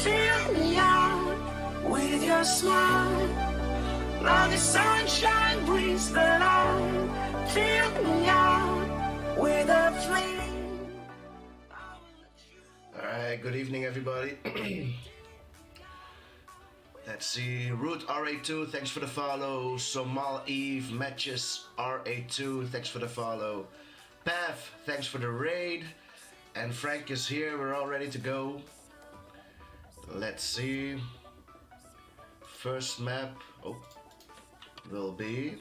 Fill me out with your smile, like the sunshine brings the light. Fill me out with a flame. Alright, good evening everybody. Let's see, Root RA2, thanks for the follow. Somal Eve, Matches RA2, thanks for the follow. Pav, thanks for the raid. And Frank is here, we're all ready to go. Let's see. First map will be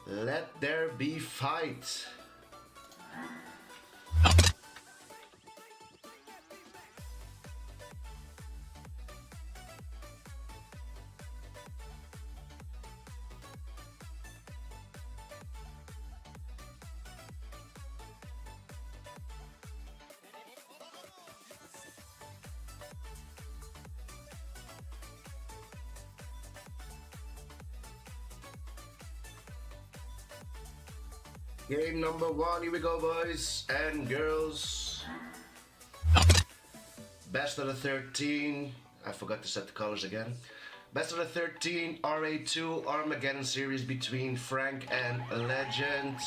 Let There Be Fight. Game number 1, here we go boys and girls. Best of the 13, I forgot to set the colors again. Best of the 13 RA2 Armageddon series between Frank and Legend.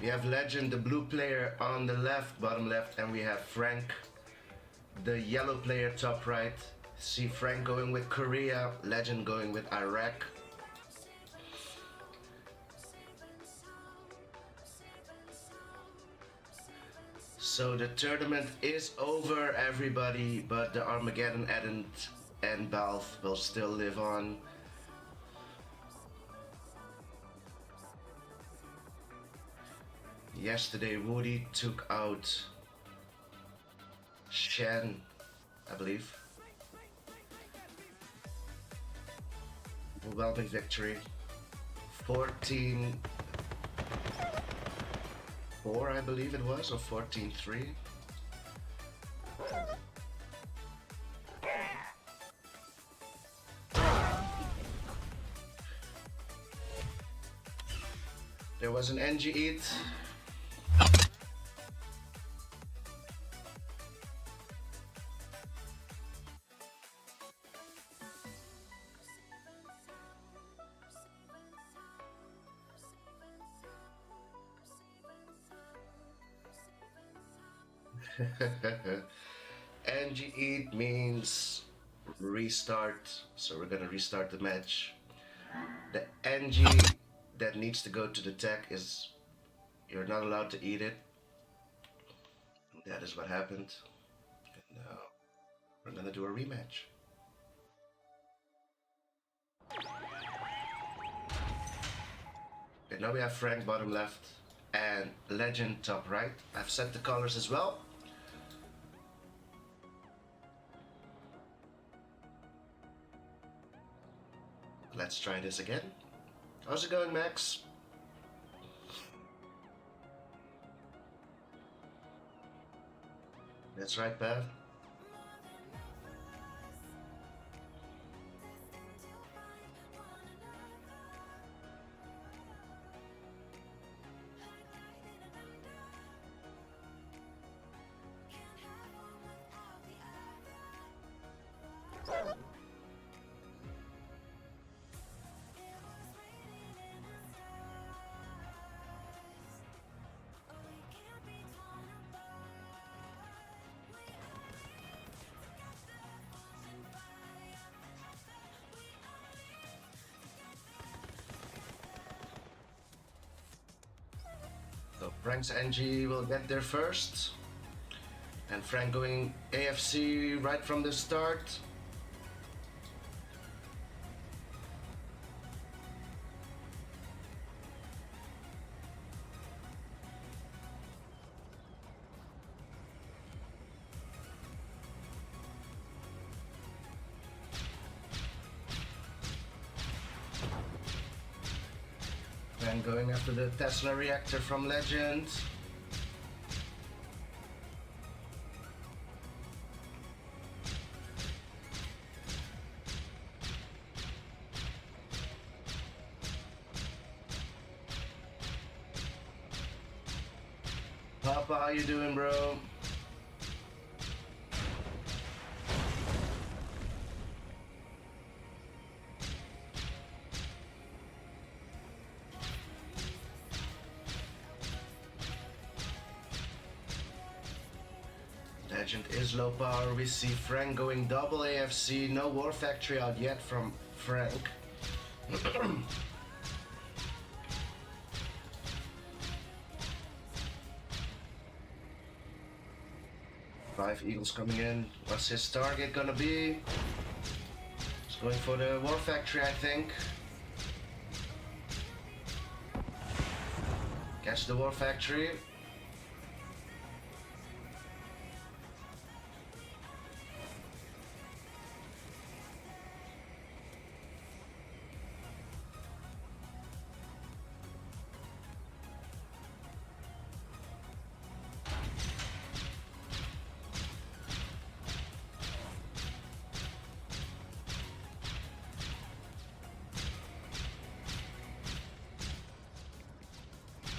We have Legend, the blue player, on the left, bottom left, and we have Frank, the yellow player, top right. See Frank going with Korea, Legend going with Iraq. So the tournament is over, everybody, but the Armageddon and Valve will still live on. Yesterday, Woody took out Shen, I believe. Overwhelming victory. 14-4, I believe it was, or 14-3. There was an NG eat. NG eat means restart, so we're gonna restart the match. The NG that needs to go to the tech is you're not allowed to eat it. That is what happened. And now we're gonna do a rematch. Okay, now we have Frank bottom left and Legend top right. I've set the colors as well. Let's try this again. How's it going, Max? That's right, Pav. So Frank's NG will get there first. And Frank going AFC right from the start. Frank going after the Tesla reactor from Legend. Papa, how you doing, bro? Legend is low power. We see Frank going double AFC. No War Factory out yet from Frank. 5 Eagles coming in. What's his target gonna be? He's going for the War Factory, I think. Catch the War Factory.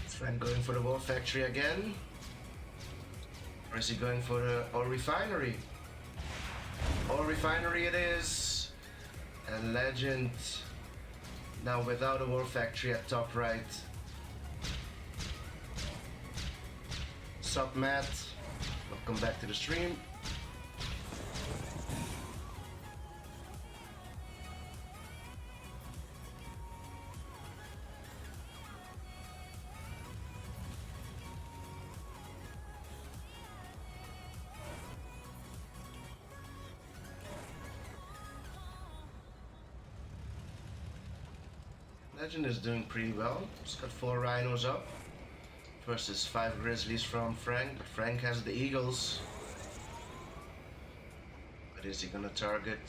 Frank going for the War Factory again? Or is he going for the Ore Refinery? Ore Refinery it is! And Legend now without a War Factory at top right. Sup Matt, welcome back to the stream. Legend is doing pretty well. He's got 4 Rhinos up versus 5 Grizzlies from Frank. Frank has the Eagles. What is he gonna target?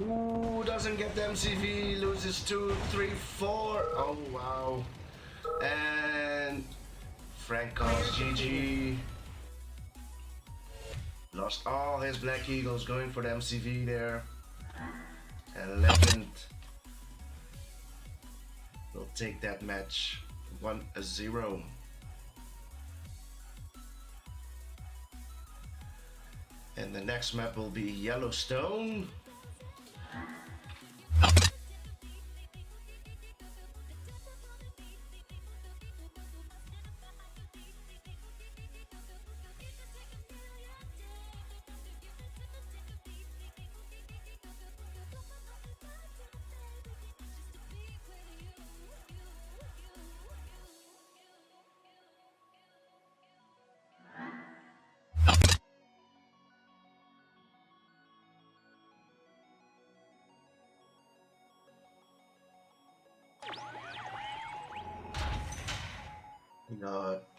Ooh, doesn't get the MCV, loses 2, 3, 4. Oh, wow. And Frank calls GG. Lost all his Black Eagles going for the MCV there. And Legend will take that match 1-0. And the next map will be Yellowstone.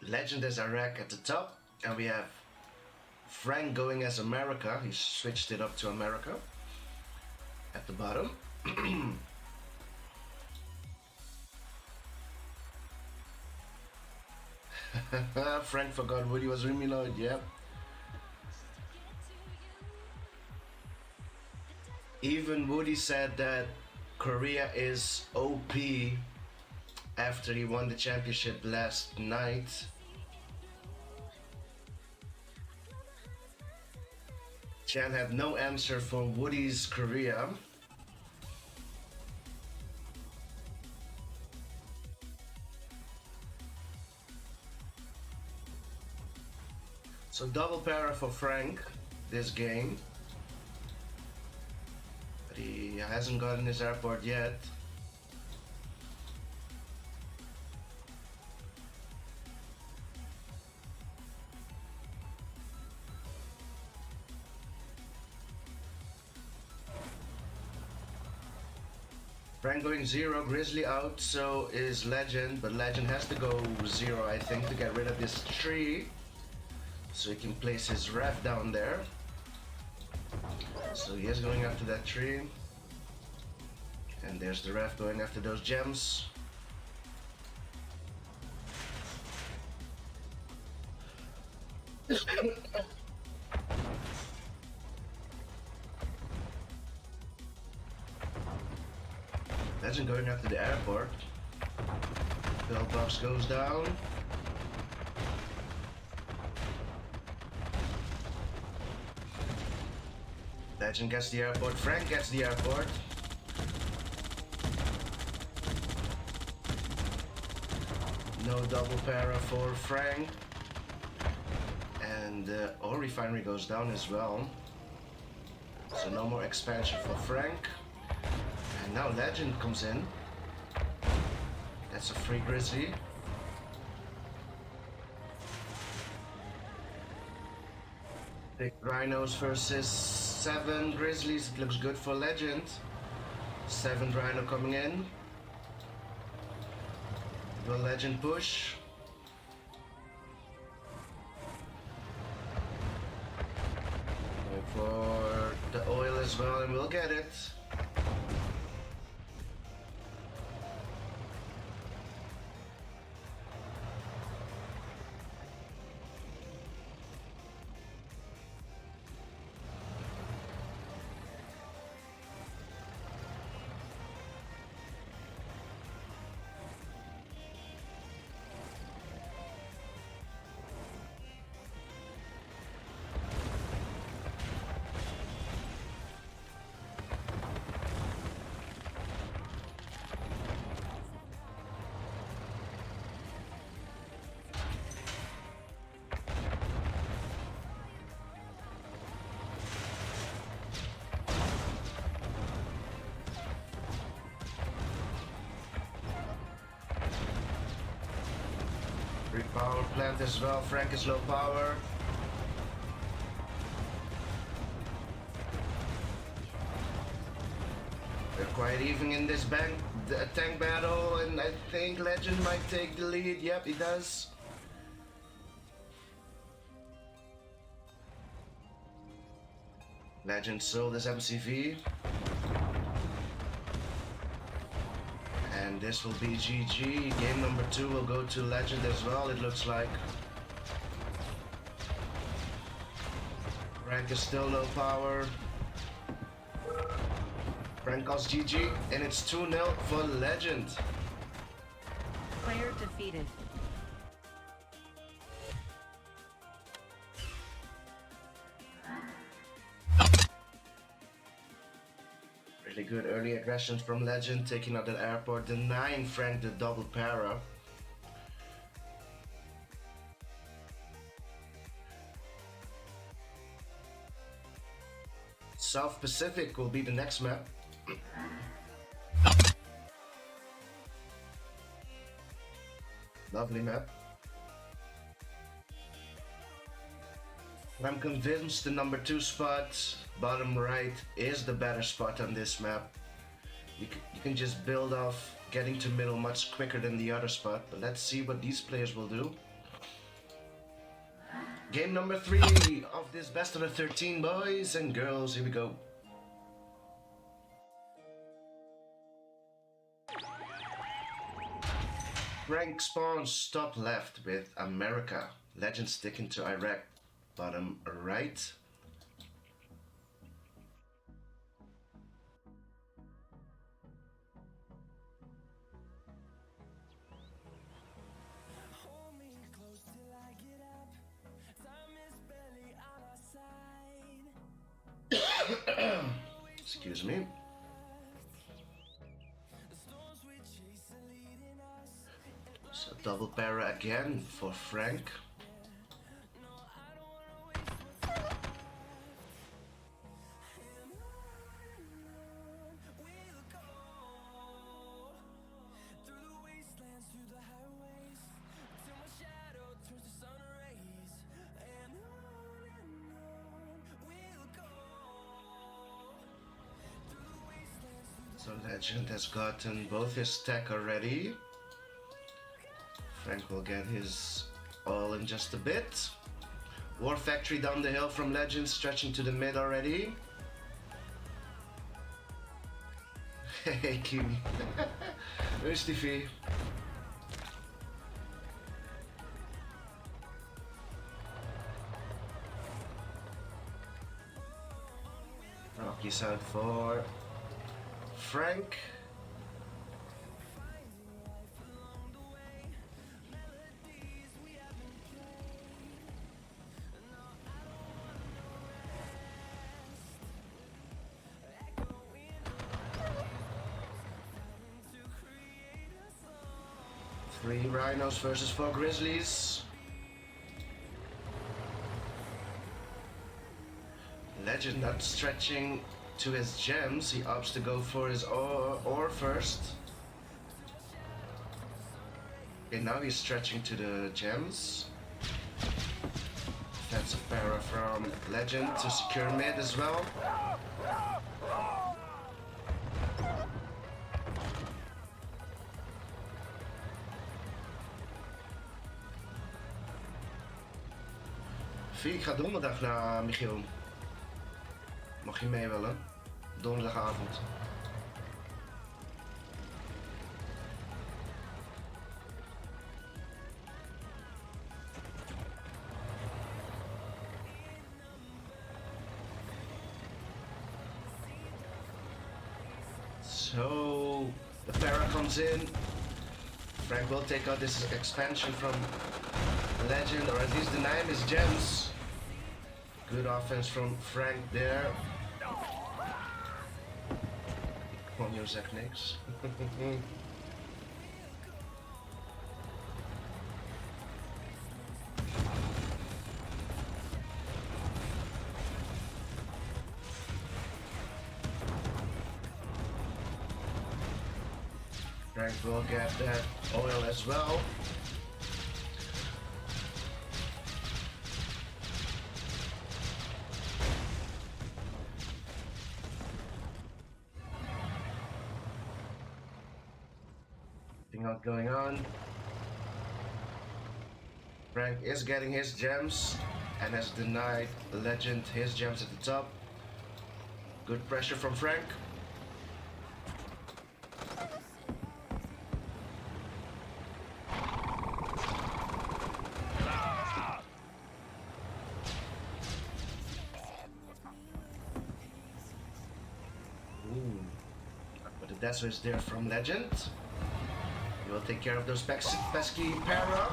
Legend as Iraq at the top, and we have Frank going as America. He switched it up to America at the bottom. Frank forgot Woody was Reminoid, yeah. Even Woody said that Korea is OP after he won the championship last night. Chan had no answer for Woody's Korea. So double para for Frank this game. But he hasn't gotten his airport yet. Frank going 0, Grizzly out, so is Legend, but Legend has to go 0, I think, to get rid of this tree. So he can place his ref down there. So he is going after that tree. And there's the ref going after those gems. Legend going after the airport. Pillbox goes down. Legend gets the airport. Frank gets the airport. No double para for Frank. And ore refinery goes down as well. So no more expansion for Frank. And now Legend comes in. That's a free Grizzly. Big Rhinos versus 7 Grizzlies. It looks good for Legend. 7 Rhino coming in. Will Legend push? Wait for the oil as well, and we'll get it. Free power plant as well. Frank is low power. They're quite even in this tank battle, and I think Legend might take the lead. Yep, he does. Legend sold his MCV. And this will be GG. Game number 2 will go to Legend as well, it looks like. Frank is still low power. Frank calls GG, and it's 2-0 for Legend. Player defeated. Really good early aggressions from Legend, taking out the airport, denying Frank the double para. South Pacific will be the next map. Lovely map. I'm convinced the number 2 spot, bottom right, is the better spot on this map. You can just build off getting to middle much quicker than the other spot, but let's see what these players will do. Game number 3 of this best of the 13, boys and girls, here we go. Frank spawns top left with America. Legend sticking to Iraq, bottom right. Excuse me. So double para again for Frank. So Legend has gotten both his tech already. Frank will get his all in just a bit. War Factory down the hill from Legend, stretching to the mid already. Hey Kiwi. Where's TV? Rocky's out for Frank. Three Rhinos versus 4 Grizzlies. Legend not stretching to his gems. He opts to go for his ore first. Okay, now he's stretching to the gems. Defensive para from Legend to secure mid as well. Ik ga donderdag naar Michiel. Mag je mee willen? Donderdagavond. So the para comes in. Frank will take out this expansion from Legend, or at least deny him his gems. Good offense from Frank there. Come on, your Zach Nix. Frank will get that oil as well. Not going on. Frank is getting his gems and has denied Legend his gems at the top. Good pressure from Frank. Ooh. But the Dazzler is there from Legend. We'll take care of those pesky para.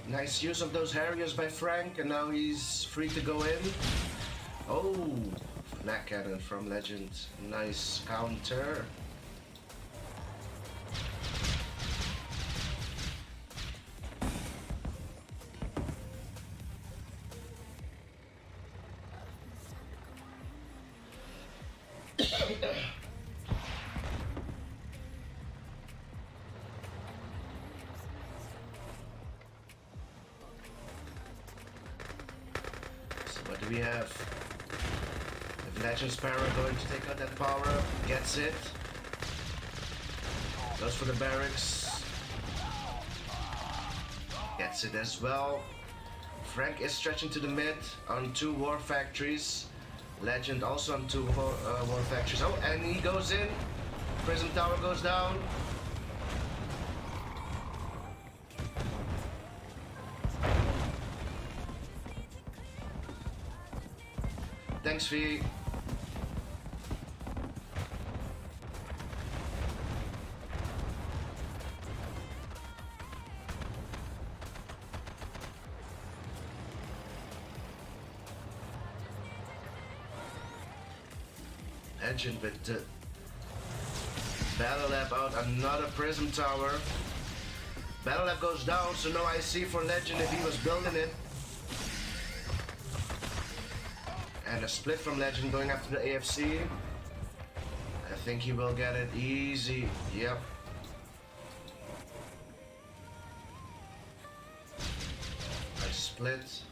Nice use of those Harriers by Frank, and now he's free to go in. Oh, Knack Cannon from Legend. Nice counter. What do we have? If Legend's Para going to take out that power, gets it. Goes for the barracks. Gets it as well. Frank is stretching to the mid on 2 war factories. Legend also on 2 war factories. Oh, and he goes in. Prism Tower goes down. Thanks, V. Legend with the Battle Lab out, another Prism Tower. Battle Lab goes down, so no IC for Legend if he was building it. And a split from Legend going after the AFC. I think he will get it easy. Yep. I split.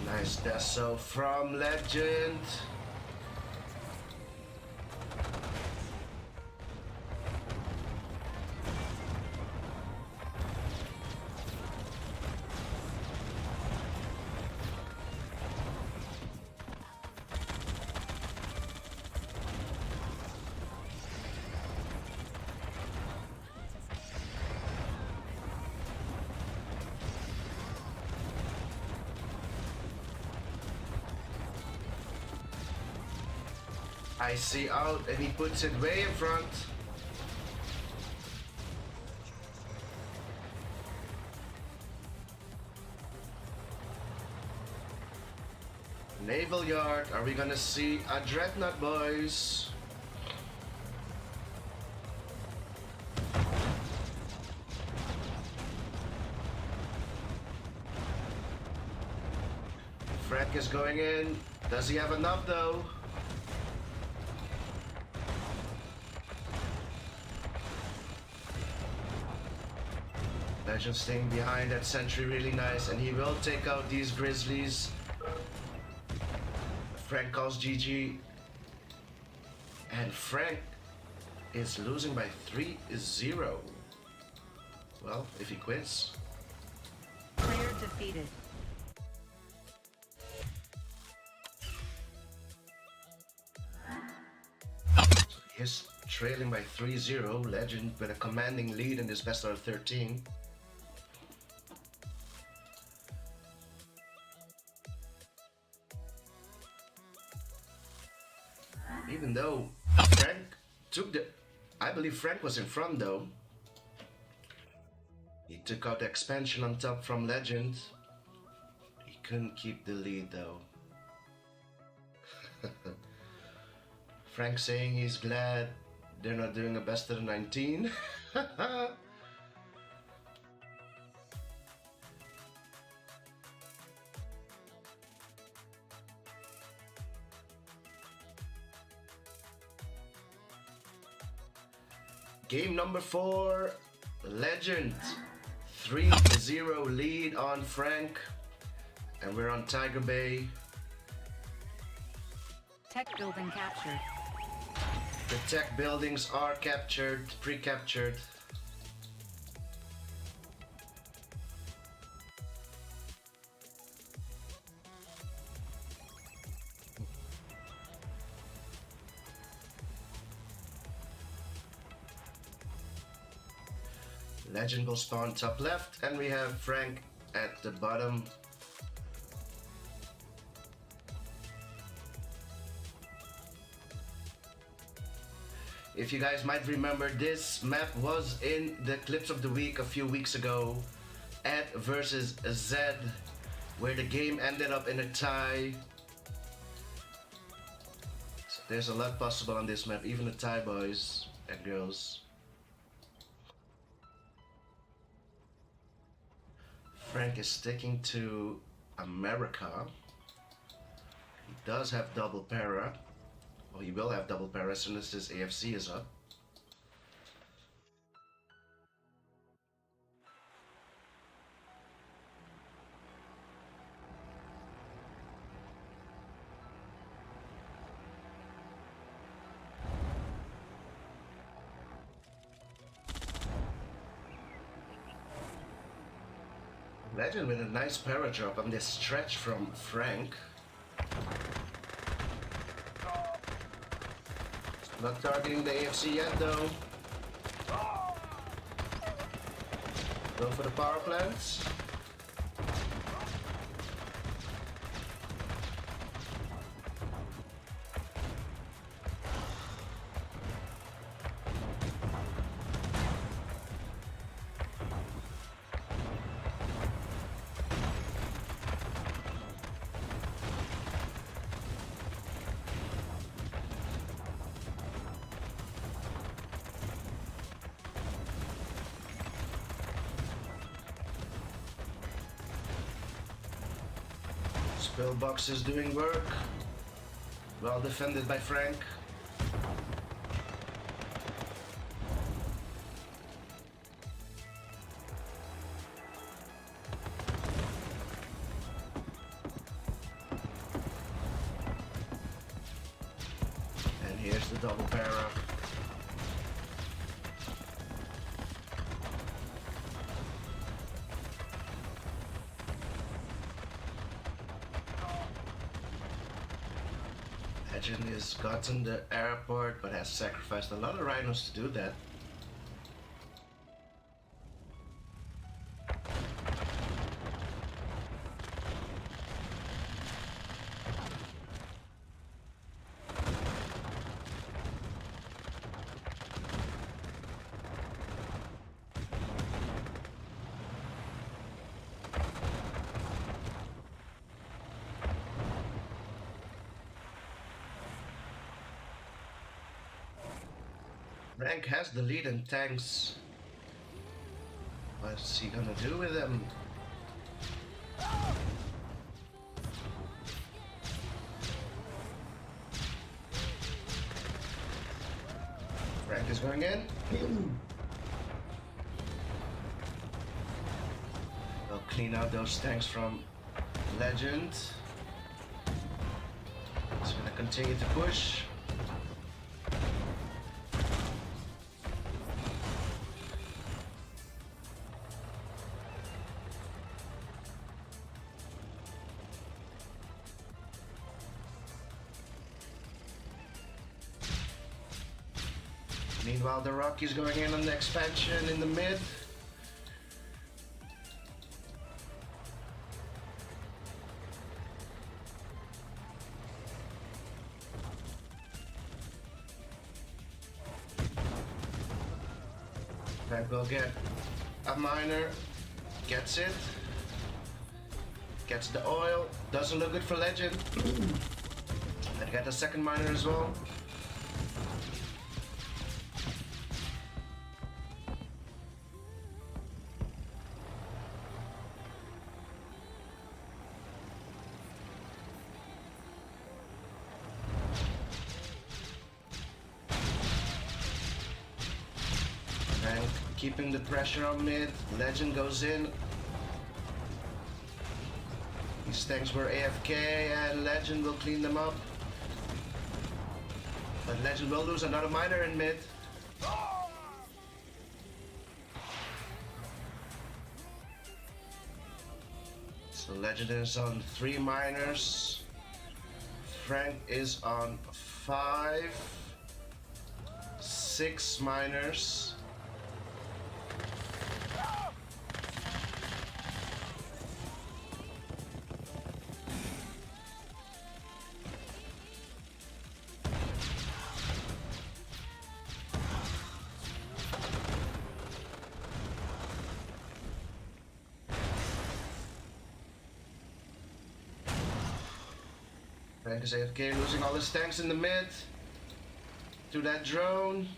Nice Deso from Legend. I see out and he puts it way in front. Naval Yard, are we gonna see a Dreadnought, boys? Frank is going in. Does he have enough though? Legend staying behind that sentry really nice, and he will take out these Grizzlies. Frank calls GG. And Frank is losing by 3-0. Well, if he quits. Player defeated. He's trailing by 3-0. Legend with a commanding lead in this best out of 13. Even though Frank took the... I believe Frank was in front though. He took out the expansion on top from Legend. He couldn't keep the lead though. Frank saying he's glad they're not doing a best of the 19. Game number 4, Legend. 3-0 lead on Frank. And we're on Tiger Bay. Tech building captured. The tech buildings are captured, pre-captured. Legend will spawn top left, and we have Frank at the bottom. If you guys might remember, this map was in the clips of the week a few weeks ago at versus Z, where the game ended up in a tie. So there's a lot possible on this map, even a tie, boys and girls. Frank is sticking to America. He does have double para. Well, he will have double para as soon as his AFC is up. Legend with a nice para drop on this stretch from Frank. Not targeting the AFC yet though. Go for the power plants. Pillbox is doing work. Well defended by Frank. And here's the double para. Legend has gotten the airport, but has sacrificed a lot of rhinos to do that. Frank has the lead in tanks. What's he gonna do with them? Frank is going in. They'll clean out those tanks from Legend. He's gonna continue to push. Meanwhile, the Rockies going in on the expansion in the mid. Frank will get a miner, gets it, gets the oil, doesn't look good for Legend. And get a second miner as well. Frank keeping the pressure on mid. Legend goes in. These tanks were AFK and Legend will clean them up. But Legend will lose another miner in mid. So Legend is on 3 miners. Frank is on 5, 6 miners. Frank is AFK, losing all his tanks in the mid to that drone.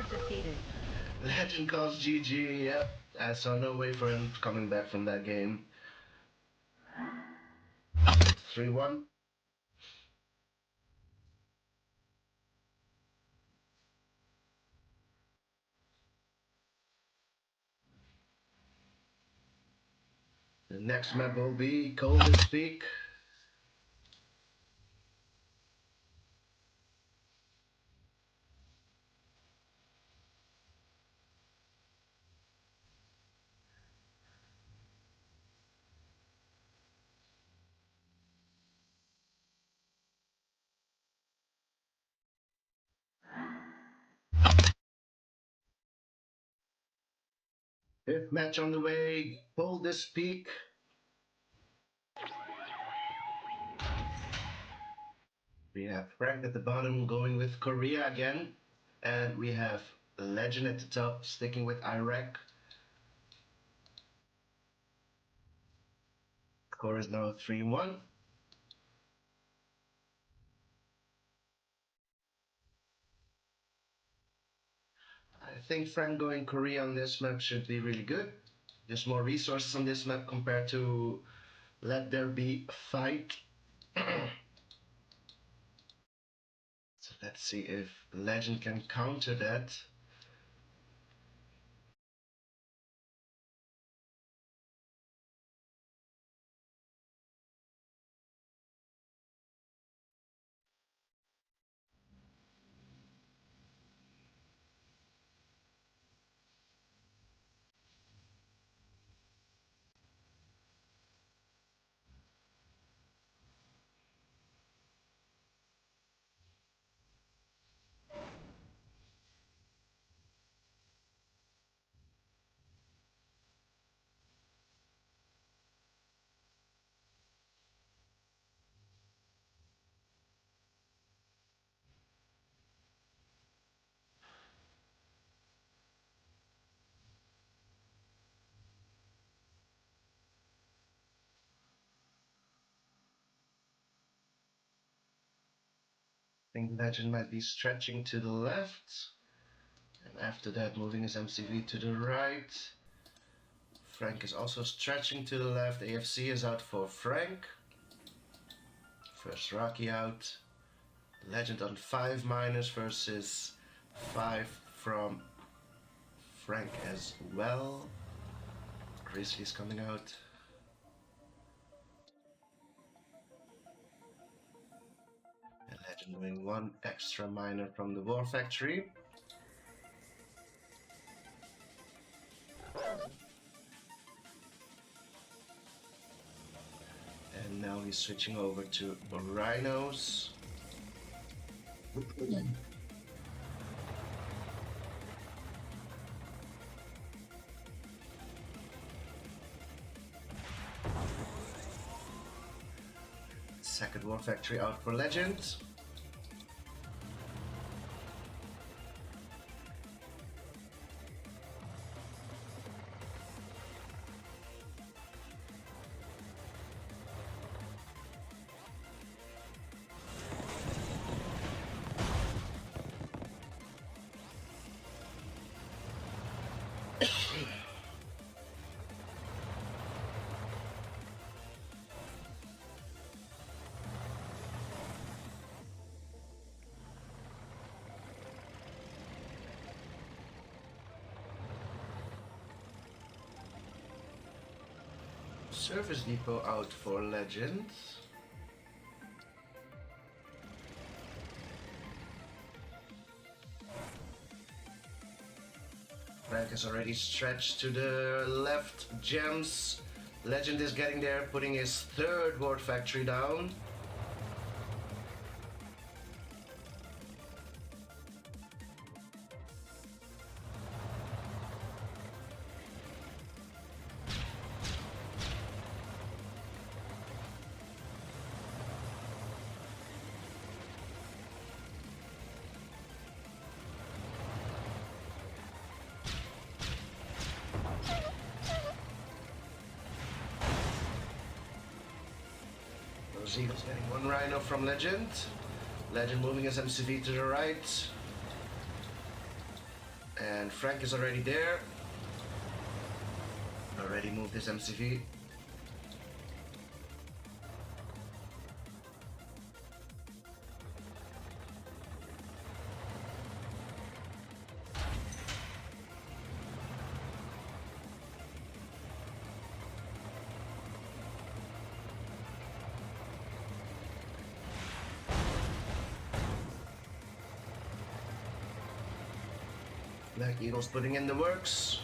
defeated. Legend calls GG. Yep. I saw no way for him coming back from that game. 3-1. The next map will be Coldest Peak. Fifth match on the way, Coldest Peak. We have Frank at the bottom going with Korea again. And we have Legend at the top sticking with Iraq. Score is now 3-1. I think Frank going Korea on this map should be really good. There's more resources on this map compared to Let There Be Fight. So let's see if Legend can counter that. I think Legend might be stretching to the left. And after that, moving his MCV to the right. Frank is also stretching to the left. AFC is out for Frank. First Rocky out. Legend on 5 minus versus 5 from Frank as well. Grizzly's coming out. And Legend doing 1 extra minor from the War Factory. And now he's switching over to Rhinos. Second War Factory out for Legend. Service Depot out for Legend. Frank is already stretched to the left. Gems. Legend is getting there, putting his third Ward Factory down. Eagles getting 1 Rhino from Legend. Legend moving his MCV to the right. And Frank is already there. Already moved his MCV. Black Eagle's putting in the works.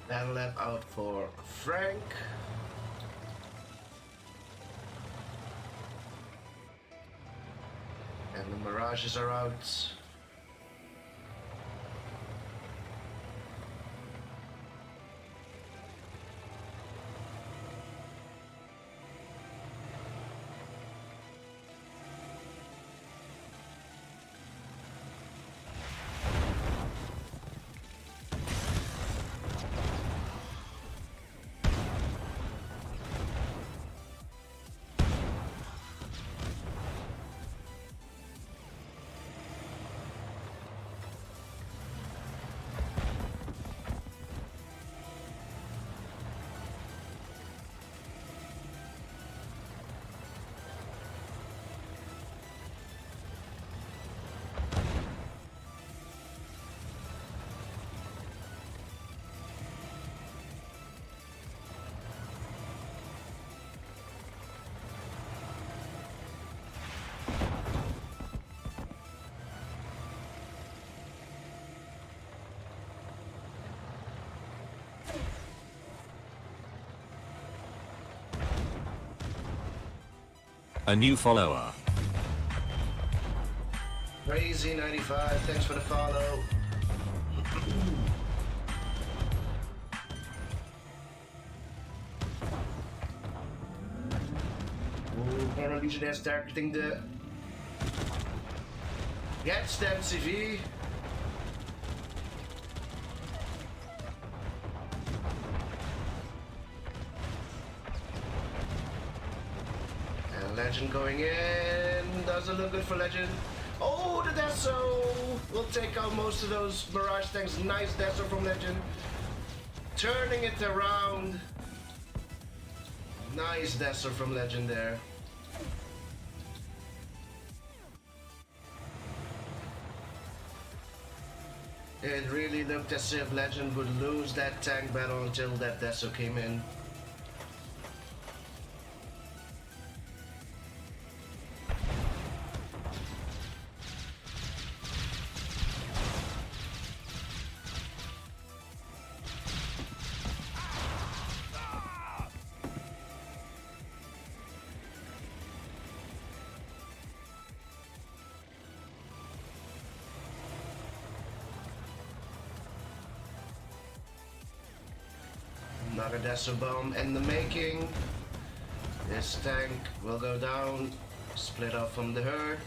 Battle lap out for Frank. And the Mirages are out. A new follower. Crazy95, thanks for the follow. Colonel Legionnaires targeting the gets the MCV. And Legend going in. Doesn't look good for Legend. Oh, the Deso will take out most of those Mirage tanks. Nice Deso from Legend. Turning it around. Nice Deso from Legend there. It really looked as if Legend would lose that tank battle until that Deso came in. Another Deso bomb in the making. This tank will go down, split off from the herd.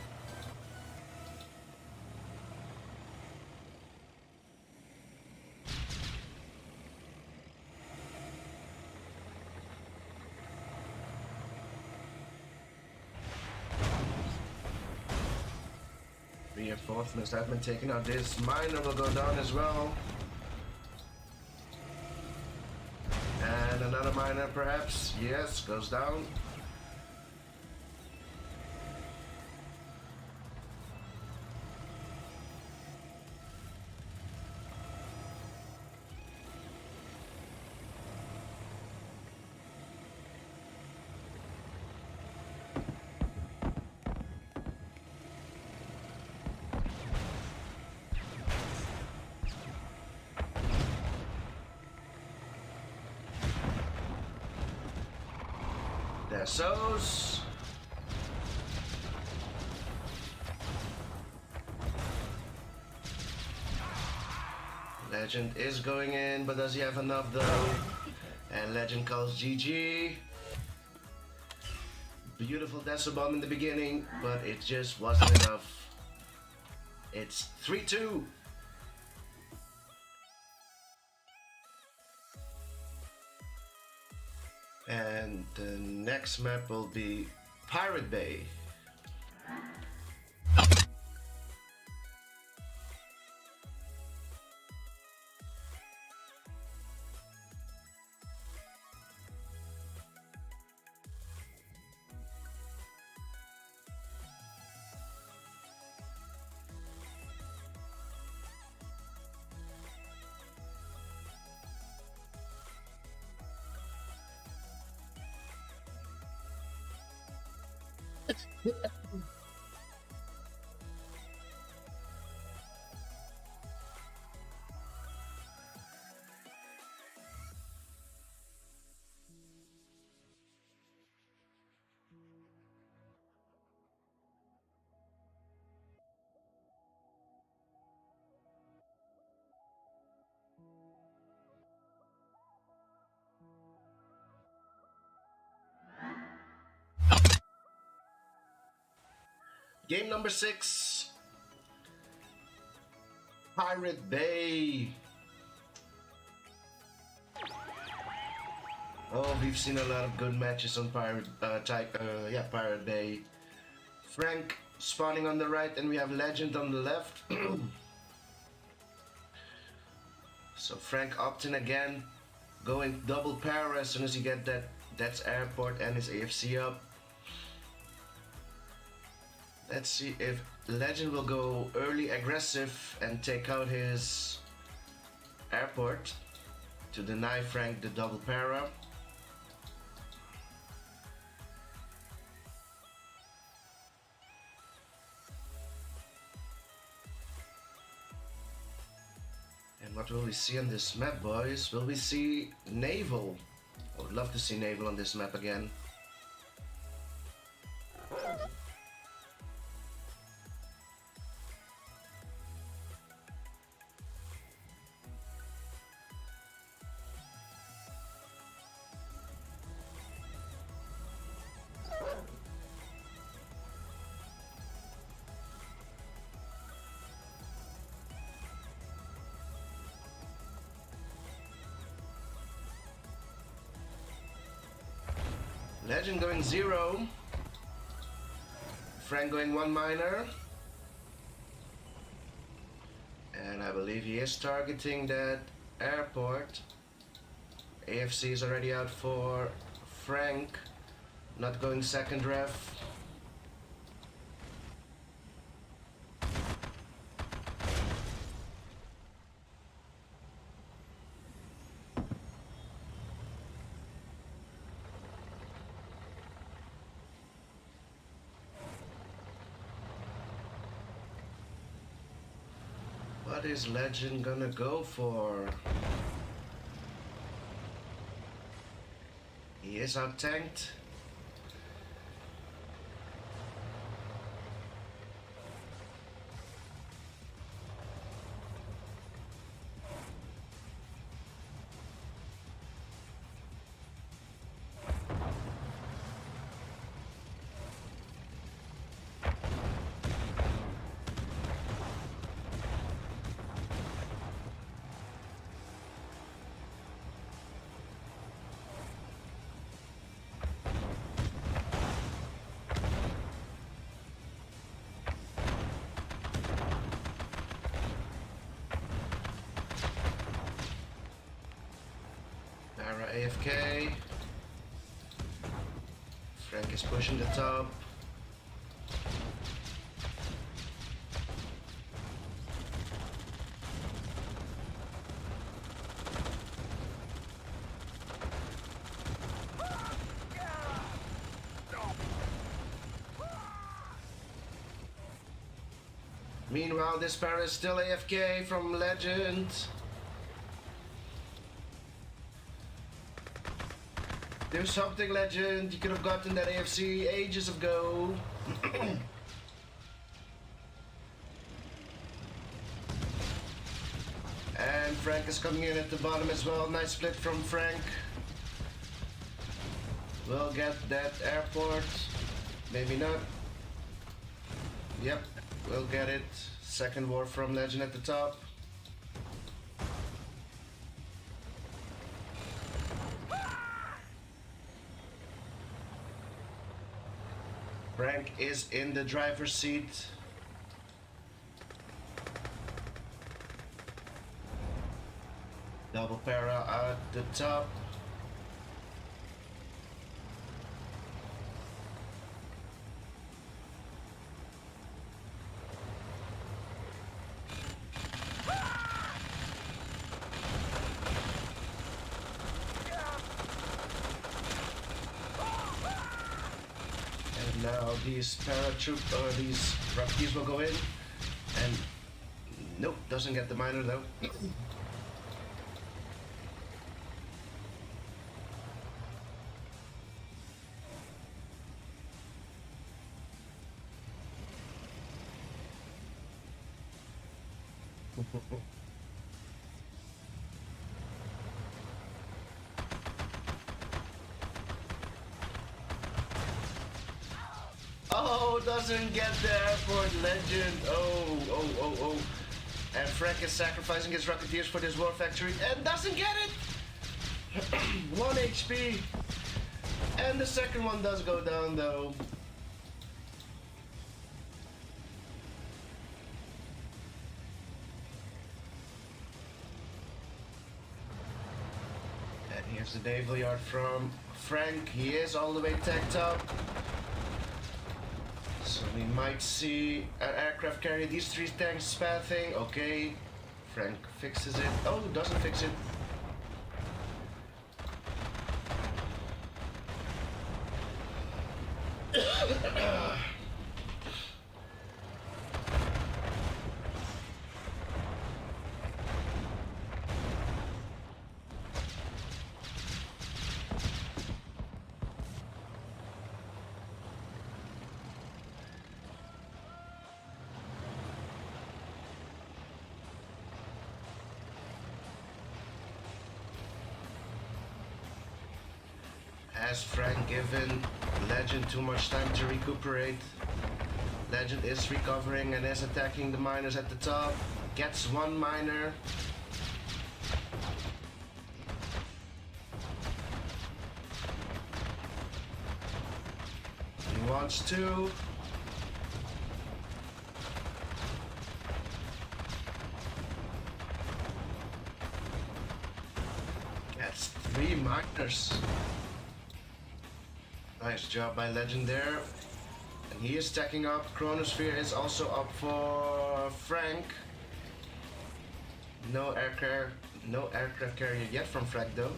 Reinforcements have been taken out. This miner will go down as well. And another miner perhaps. Yes, goes down. There so's. Legend is going in, but does he have enough though? And Legend calls GG. Beautiful Decimal Bomb in the beginning, but it just wasn't enough. It's 3-2. And the next map will be Pirate Bay. Game number 6. Pirate Bay. Oh, we've seen a lot of good matches on Pirate Bay. Frank spawning on the right, and we have Legend on the left. So Frank opting again, going double power as soon as you get that. That's airport and his AFC up. Let's see if Legend will go early aggressive and take out his airport to deny Frank the double para. And what will we see on this map, boys? Will we see Naval? I would love to see Naval on this map again. Legend going 0. Frank going 1 miner. And I believe he is targeting that airport. AFC is already out for Frank. Not going second ref. What is Legend gonna go for? He is out tanked. AFK. Frank is pushing the top. Meanwhile, this pair is still AFK from Legend. Do something, Legend. You could have gotten that AFC ages ago. And Frank is coming in at the bottom as well. Nice split from Frank. We'll get that airport. Maybe not. Yep, we'll get it. Second war from Legend at the top. Frank is in the driver's seat. Double para at the top. Now these paratroop or these rockets will go in, and nope, doesn't get the miner though. Oh, doesn't get the airport, Legend. Oh. And Frank is sacrificing his Rocketeers for this war factory and doesn't get it. 1 HP. And the second one does go down though. And here's the naval yard from Frank. He is all the way tacked up. So we might see an aircraft carrier, these 3 tanks spathing. Okay, Frank fixes it. Oh, doesn't fix it. Has Frank given Legend too much time to recuperate? Legend is recovering and is attacking the miners at the top. Gets 1 miner. He wants 2. Gets 3 miners. Nice job by Legend there. And he is stacking up. Chronosphere is also up for Frank. No aircraft carrier yet from Frank though.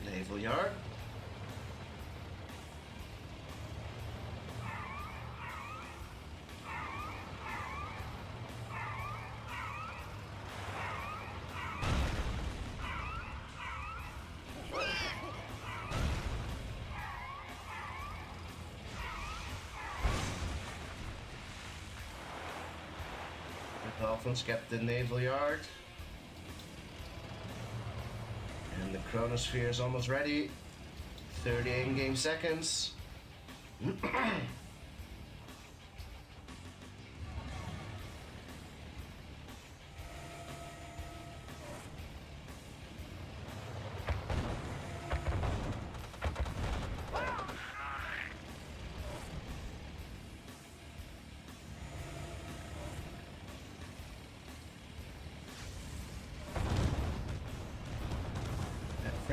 Naval yard. Dolphins kept the naval yard. And the Chronosphere is almost ready. 30 in-game seconds.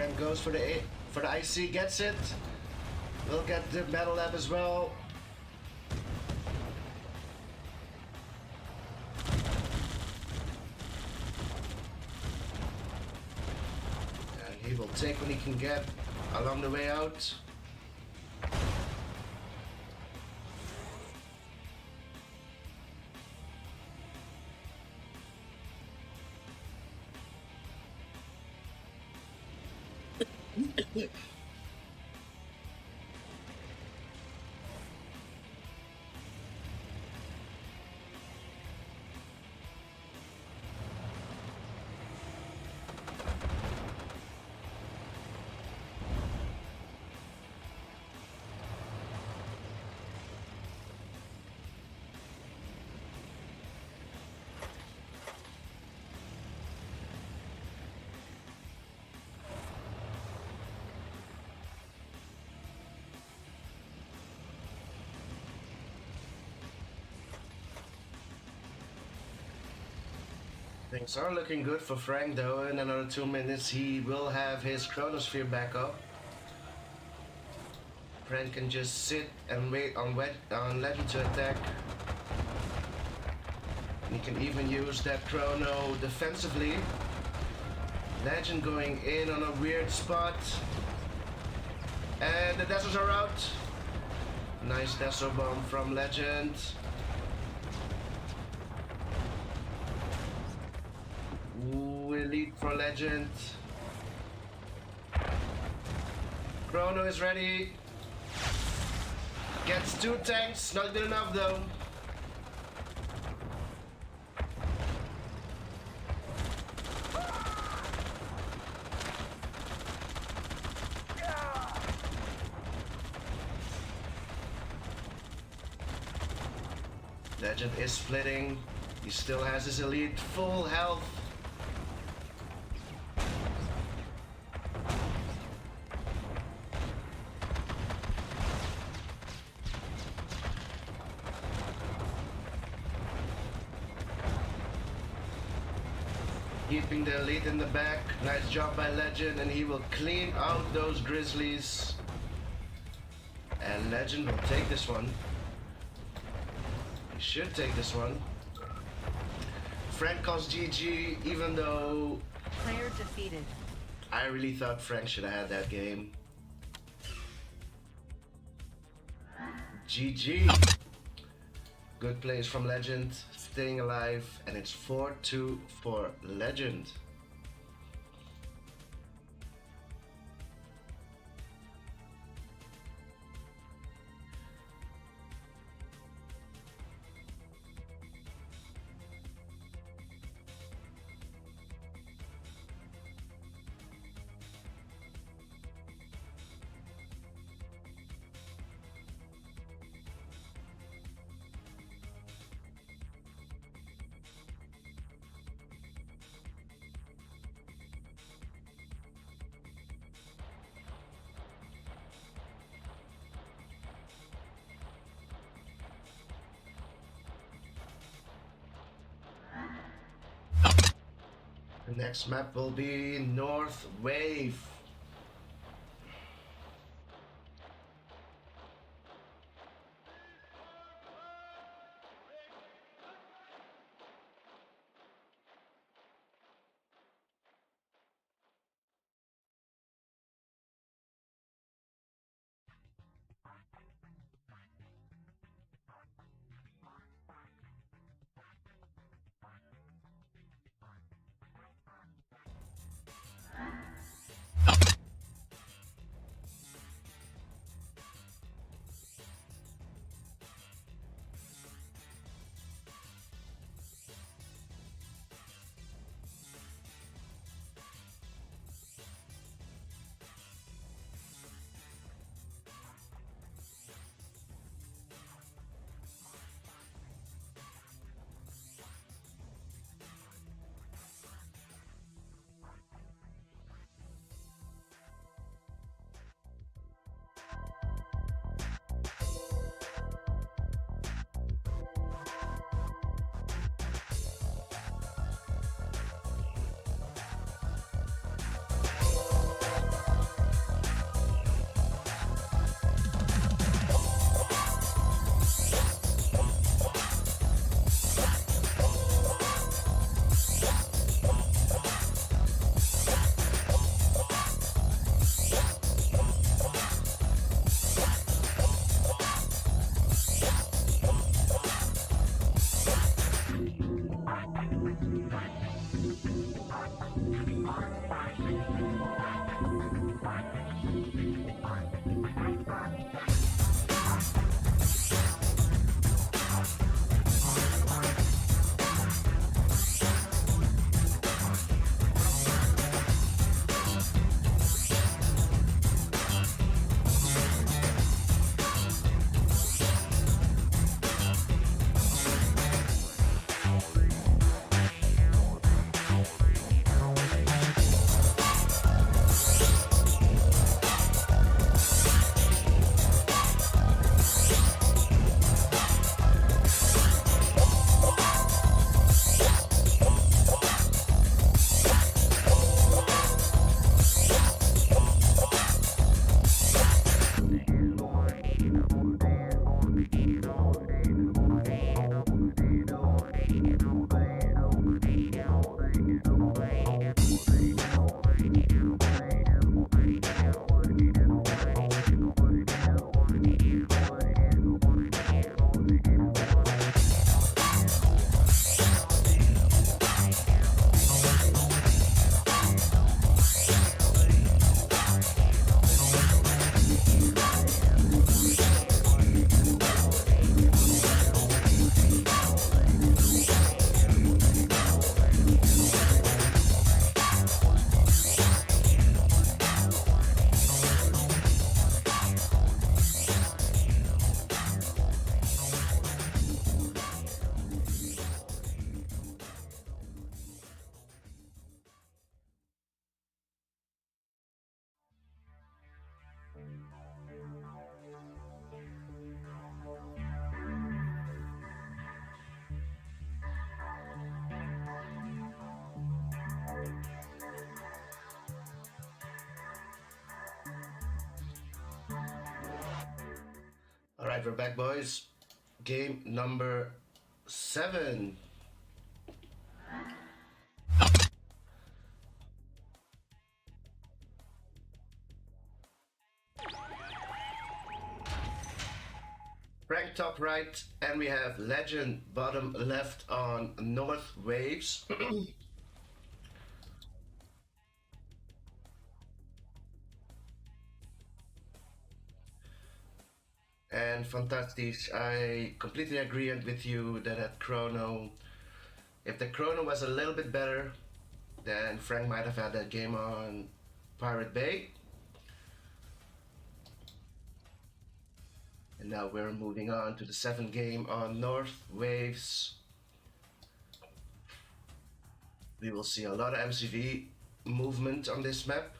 Frank goes for the IC, gets it. We'll get the Metal Lab as well. And he will take what he can get along the way out. Things are looking good for Frank though. In another 2 minutes he will have his chronosphere back up. Frank can just sit and wait on Legend to attack. And he can even use that chrono defensively. Legend going in on a weird spot. And the Desos are out. Nice Deso bomb from Legend. Ooh, elite for Legend. Chrono is ready. Gets 2 tanks, not good enough though. Legend is splitting. He still has his elite full health. Keeping the elite in the back. Nice job by Legend, and he will clean out those Grizzlies. And Legend will take this one. He should take this one. Frank calls GG, even though Player defeated. I really thought Frank should have had that game. GG. Good plays from Legend, staying alive, and it's 4-2 for Legend. The next map will be North Wave. All right, we're back, boys. Game number 7. Rank top right, and we have Legend bottom left on North Waves. And Fantastic, I completely agree with you that at Chrono, if the Chrono was a little bit better, then Frank might have had that game on Pirate Bay. And now we're moving on to the 7th game on North Waves. We will see a lot of MCV movement on this map.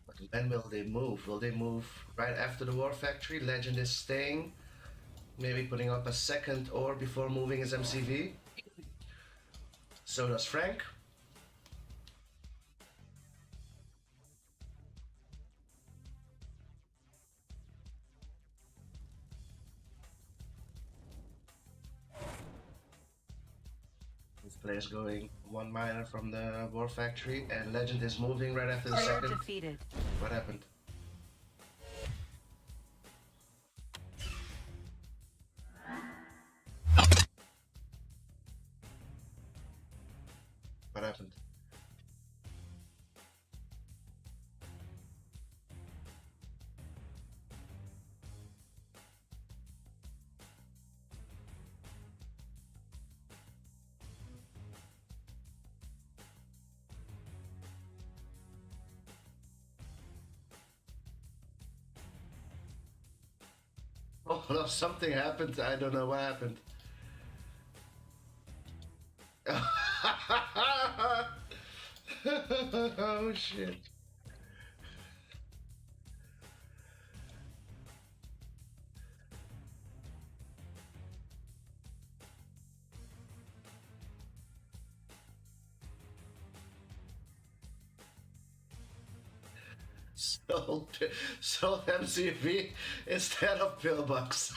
But when will they move? Will they move right after the War Factory? Legend is staying, maybe putting up a second ore before moving his MCV. So does Frank. This player's going 1 miner from the War Factory, and Legend is moving right after the Player second. defeated. What happened? What happened? Oh no, something happened. I don't know what happened. Oh shit. Sold, sold MCV instead of pillbox.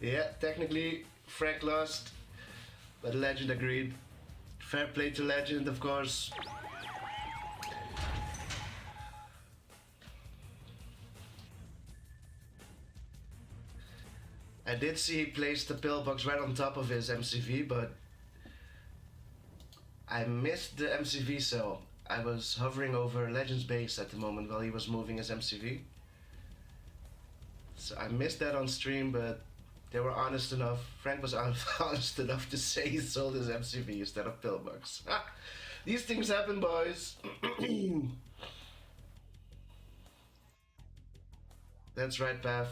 Yeah, technically Frank lost, but Legend agreed. Fair play to Legend, of course. I did see he placed the pillbox right on top of his MCV, but I missed the MCV cell. I was hovering over Legend's base at the moment while he was moving his MCV. So I missed that on stream, but they were honest enough. Frank was honest enough to say he sold his MCV instead of pillbox. These things happen, boys. That's right, Path.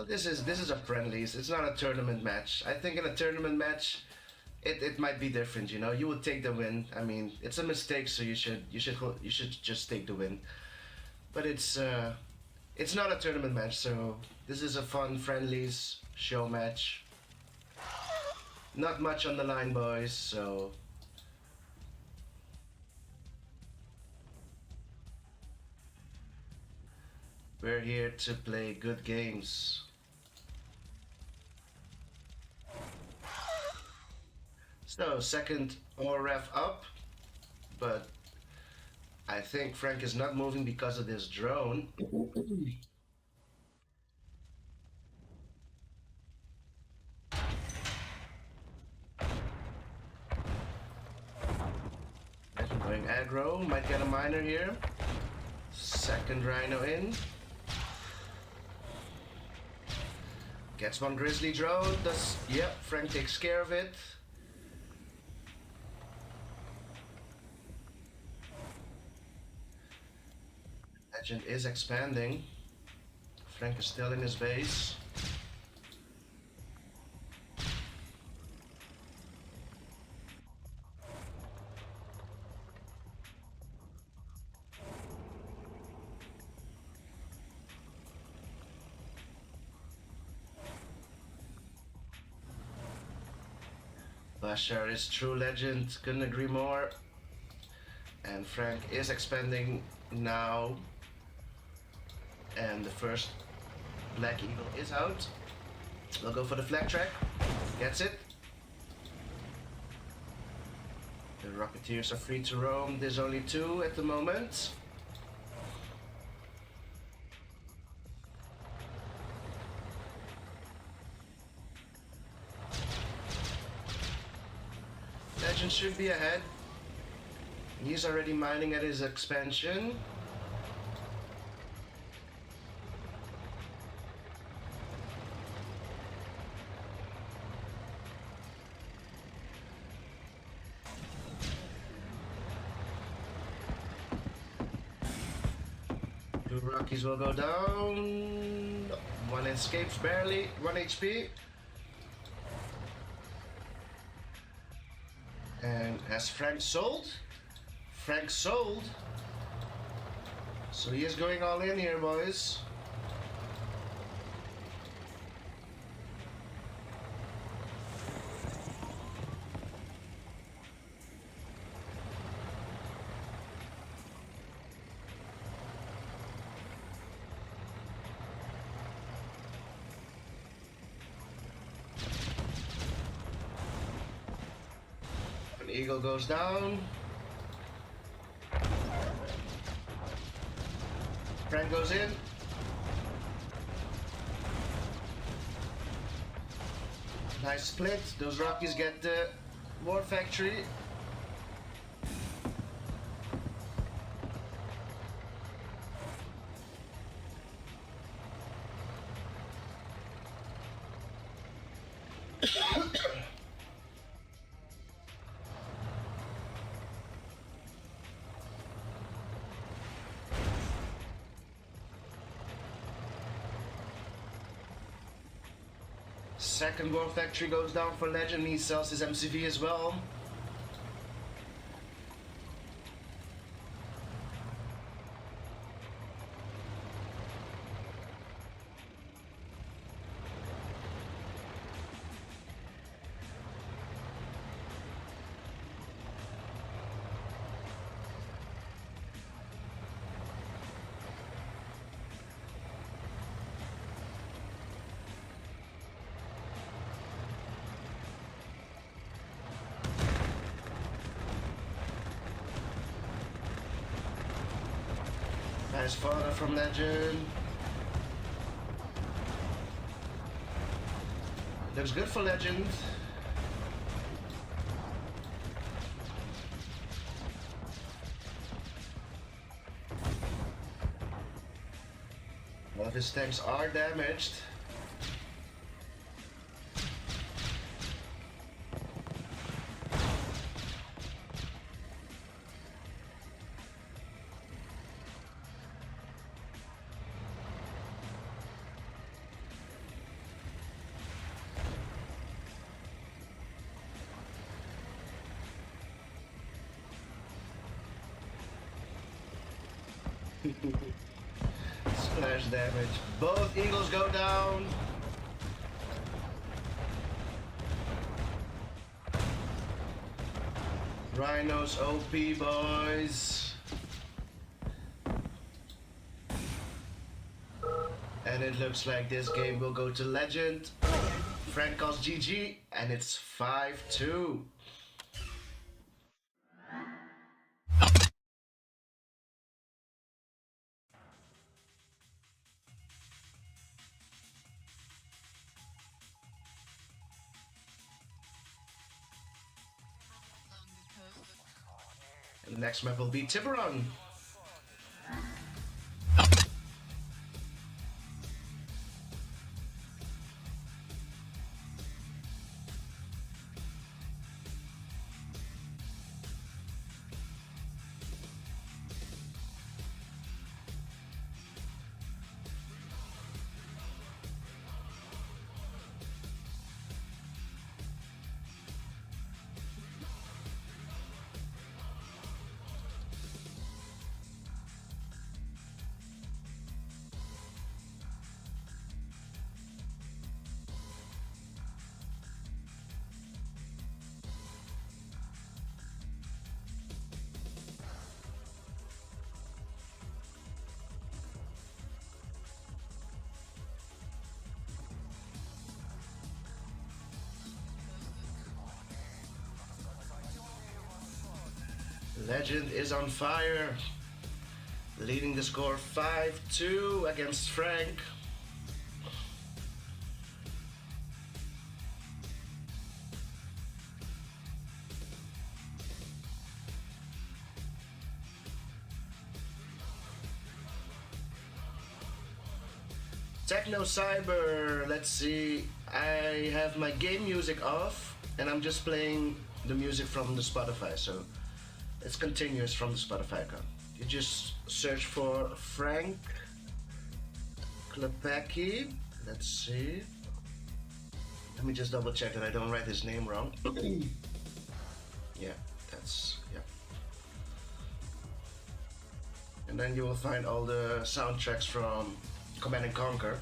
Well, this is a friendlies. It's not a tournament match. I think in a tournament match, it might be different. You would take the win. I mean, it's a mistake, so you should just take the win. But it's not a tournament match, so this is a fun friendlies show match. Not much on the line, boys. So we're here to play good games. So second ref up, but I think Frank is not moving because of this drone. Going aggro, might get a miner here. Second rhino in. Gets one grizzly drone. Yep, Frank takes care of it. Legend is expanding. Frank is still in his base. Bashar is true legend, couldn't agree more. And Frank is expanding now. And the first Black Eagle is out. We'll go for the flag track. Gets it. The Rocketeers are free to roam. There's only 2 at the moment. Legend should be ahead. He's already mining at his expansion. Two Rockies will go down. One escapes barely. 1 HP. And has Frank sold? Frank sold. So he is going all in here, boys. Eagle goes down. Frank goes in. Nice split. Those Rockies get the War Factory. Second War Factory goes down for Legend. He sells his MCV as well. Nice fodder from Legend. Looks good for Legend. One of his tanks are damaged. Splash damage. Both eagles go down. Rhinos OP, boys. And it looks like this game will go to Legend. Frank calls GG, and it's 5-2. And the next map will be Tiburon. Legend is on fire, leading the score 5-2 against Frank. Techno Cyber, let's see. I have my game music off and I'm just playing the music from the Spotify, so it's continuous from the Spotify account. You just search for Frank Klepacki. Let's see. Let me just double check that I don't write his name wrong. Yeah, that's, yeah. And then you will find all the soundtracks from Command and Conquer.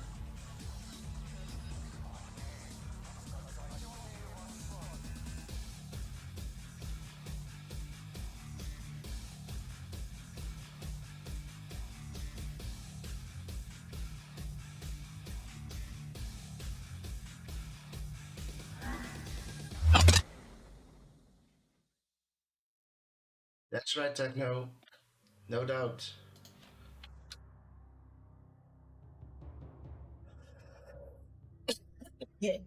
That's right, Techno. No doubt. Yeah.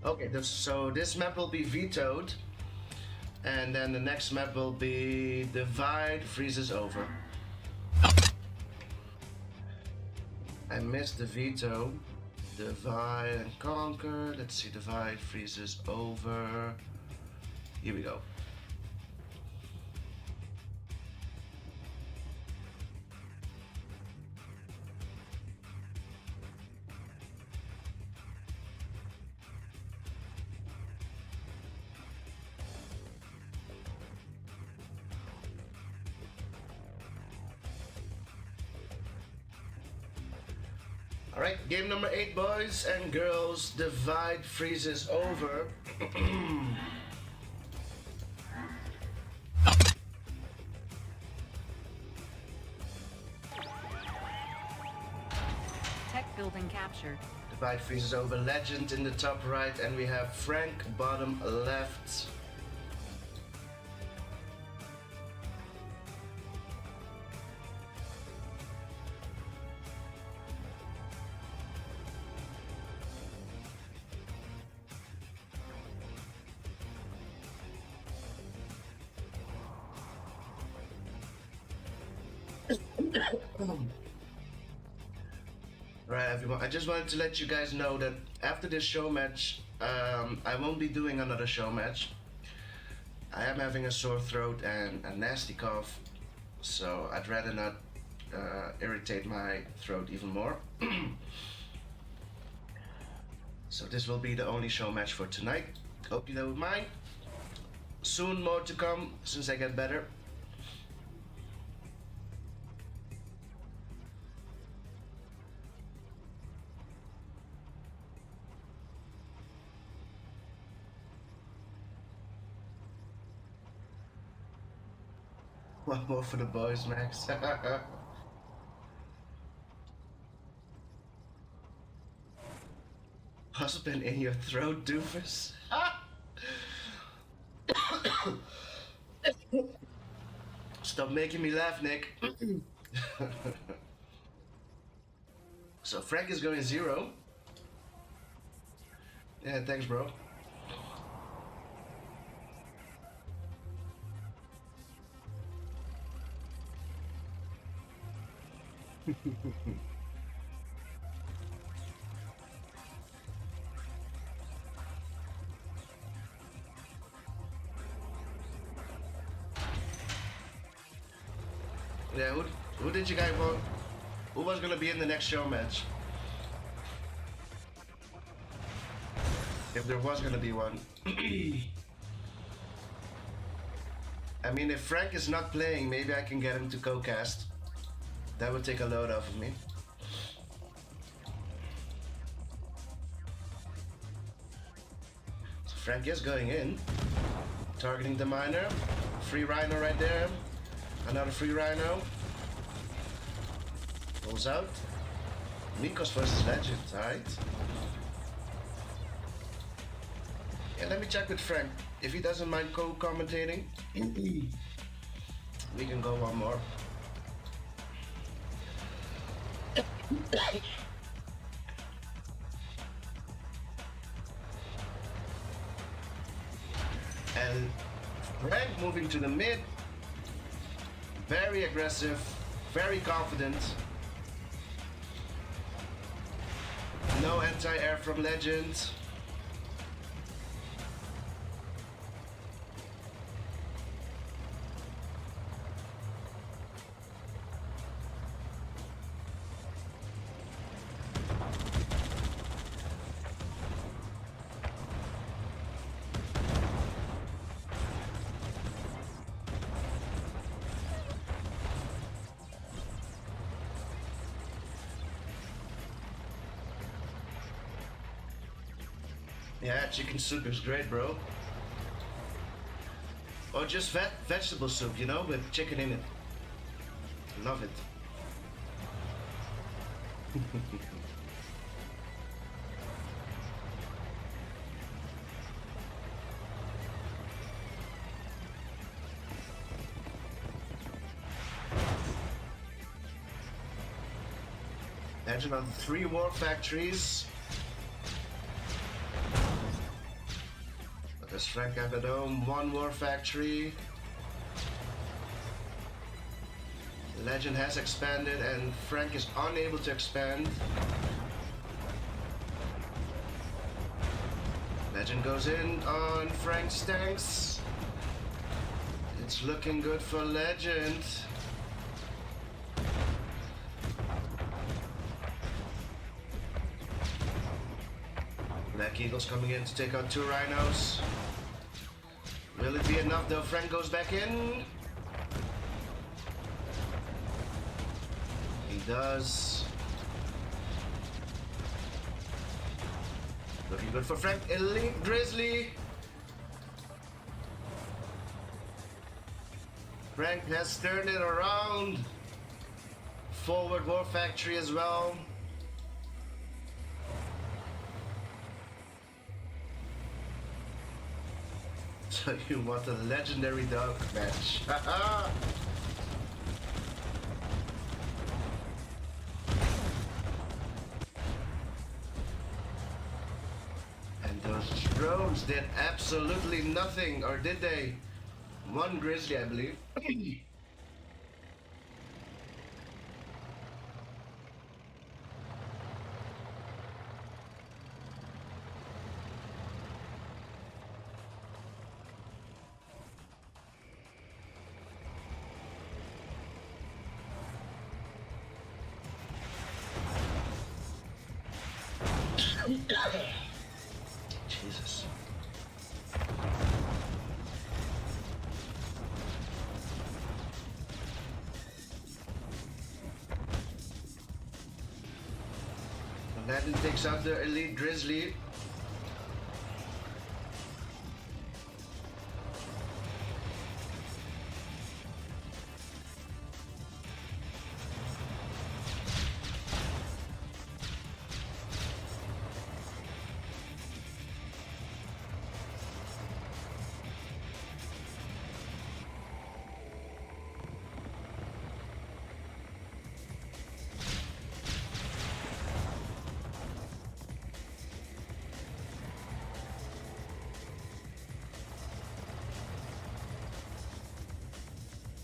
Okay, so this map will be vetoed, and then the next map will be Divide Freezes Over. I missed the veto. Divide and Conquer. Let's see, Divide Freezes Over. Here we go. Alright, game number 8, boys and girls. Divide Freezes Over. Tech building captured. Divide Freezes Over. Legend in the top right, and we have Frank bottom left. Right, everyone. I just wanted to let you guys know that after this show match, I won't be doing another show match. I am having a sore throat and a nasty cough, so I'd rather not irritate my throat even more. So this will be the only show match for tonight. Hope you don't mind. Soon more to come since I get better. One more for the boys, Max. Husband in your throat, doofus. Stop making me laugh, Nick. So Frank is going 0. Yeah, thanks, bro. Yeah, who did you guys want? Who was gonna be in the next show match? If there was gonna be one. I mean, if Frank is not playing, maybe I can get him to co-cast. That would take a load off of me. So Frank is going in. Targeting the miner. Free Rhino right there. Another free Rhino. Pulls out. Nikos versus Legend, alright. Yeah, let me check with Frank. If he doesn't mind co-commentating, we can go one more. And Frank moving to the mid. Very aggressive, very confident. No anti-air from Legend. Yeah, chicken soup is great, bro. Or just vegetable soup, you know, with chicken in it. Love it. Engine on 3 war factories. Does Frank have at home? 1 war factory. Legend has expanded and Frank is unable to expand. Legend goes in on Frank's tanks. It's looking good for Legend. Black Eagles coming in to take out 2 Rhinos. Will it be enough though? Frank goes back in. He does. Looking good for Frank. Elite Grizzly. Frank has turned it around. Forward War Factory as well. So you want a legendary dog match. And those drones did absolutely nothing, or did they? 1 Grizzly, I believe. Jesus. Aladdin takes out the Elite Grizzly.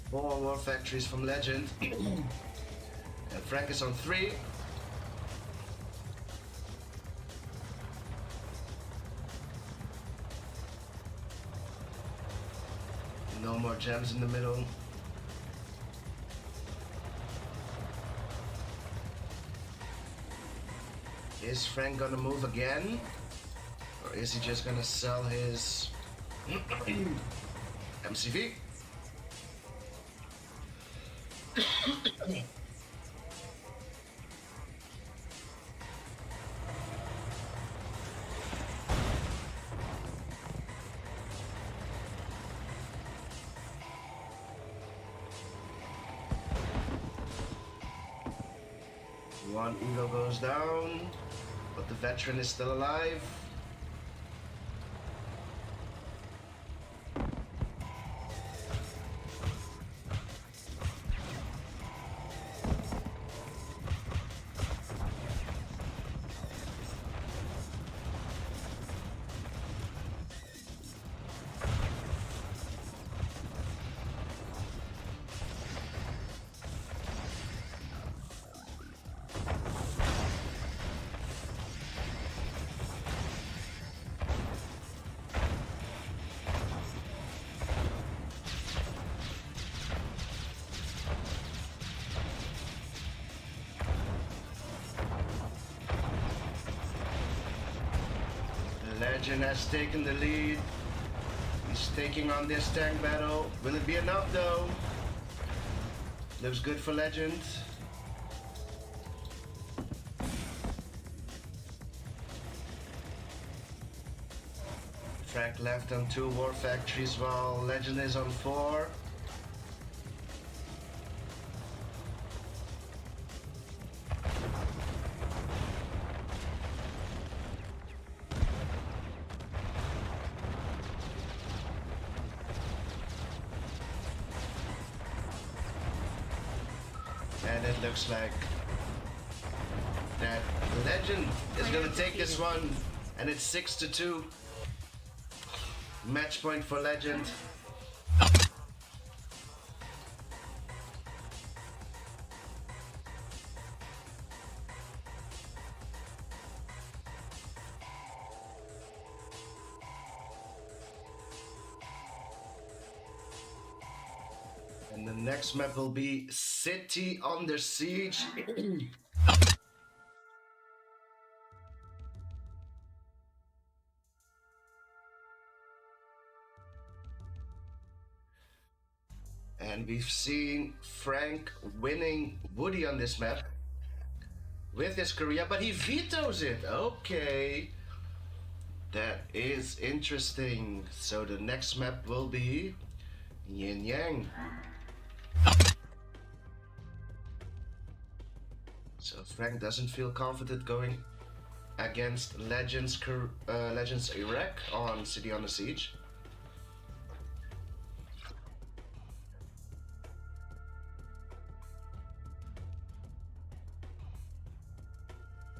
Four more factories from Legend. And Frank is on 3. No more gems in the middle. Is Frank gonna move again? Or is he just gonna sell his MCV? One Eagle goes down, but the veteran is still alive. Legend has taken the lead. He's taking on this tank battle. Will it be enough though? Looks good for Legend. Frank left on 2 war factories while Legend is on 4. And it looks like that Legend is gonna take this one, and it's 6-2. Match point for Legend. And the next map will be City Under Siege. And we've seen Frank winning Woody on this map with his Korea, but he vetoes it. Okay. That is interesting. So the next map will be Yin Yang. So Frank doesn't feel confident going against Legends Iraq on City Under Siege.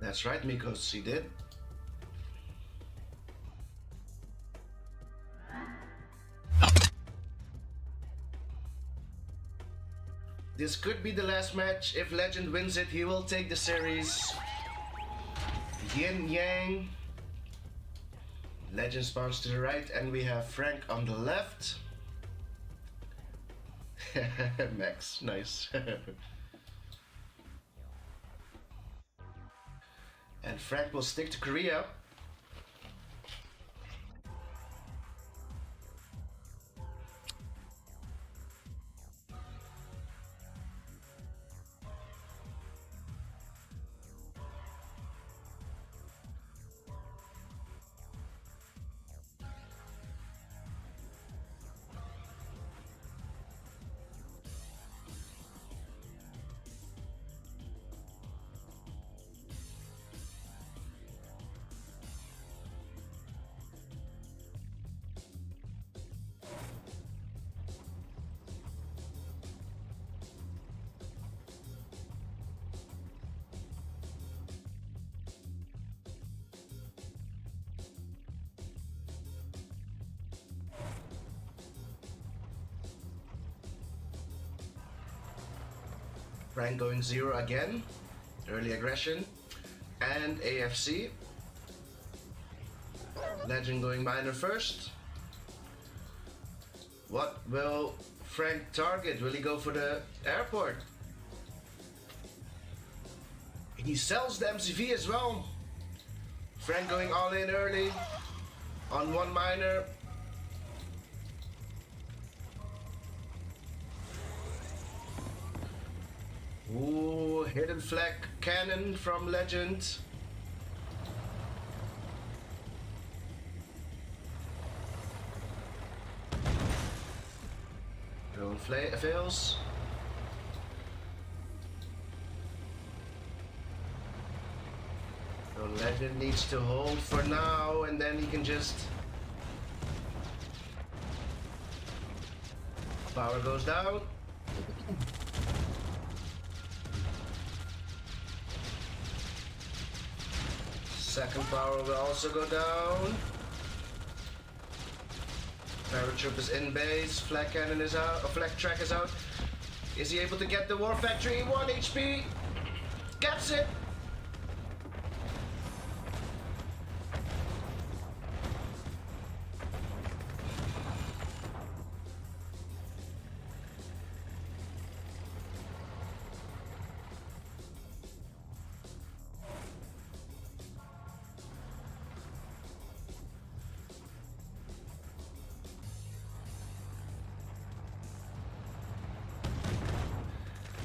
That's right, Mikos, he did. This could be the last match. If Legend wins it, he will take the series. Yin Yang. Legend spawns to the right, and we have Frank on the left. Max, nice. And Frank will stick to Korea. Frank going 0 again. Early aggression. And AFC. Legend going minor first. What will Frank target? Will he go for the airport? He sells the MCV as well. Frank going all in early on one minor. Ooh, hidden flag cannon from Legend. Drone fails. So Legend needs to hold for now, and then he can just... Power goes down. Second power will also go down. Paratroop is in base. Flag cannon is out. Flag track is out. Is he able to get the War Factory? 1 HP. Gets it.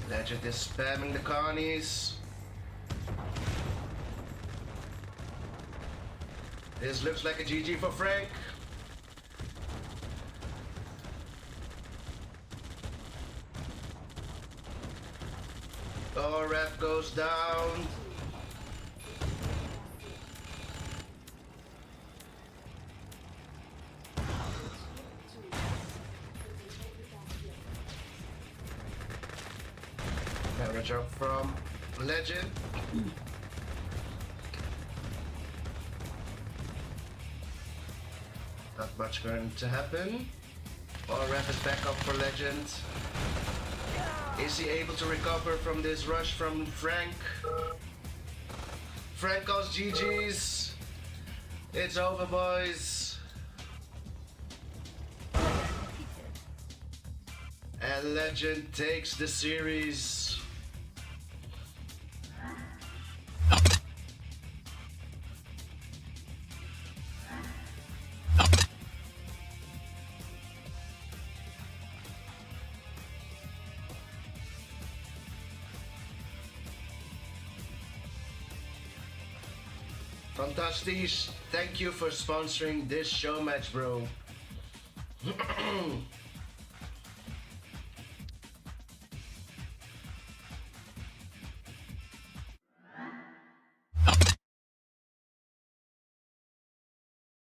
Legend is spamming the Connies. This looks like a GG for Frank. Oh, ref goes down. Damage up from Legend. Not much going to happen. Oh, ref is back up for Legend. Is he able to recover from this rush from Frank? Frank calls GG's. It's over, boys. And Legend takes the series. Fantastic. Thank you for sponsoring this show match, bro.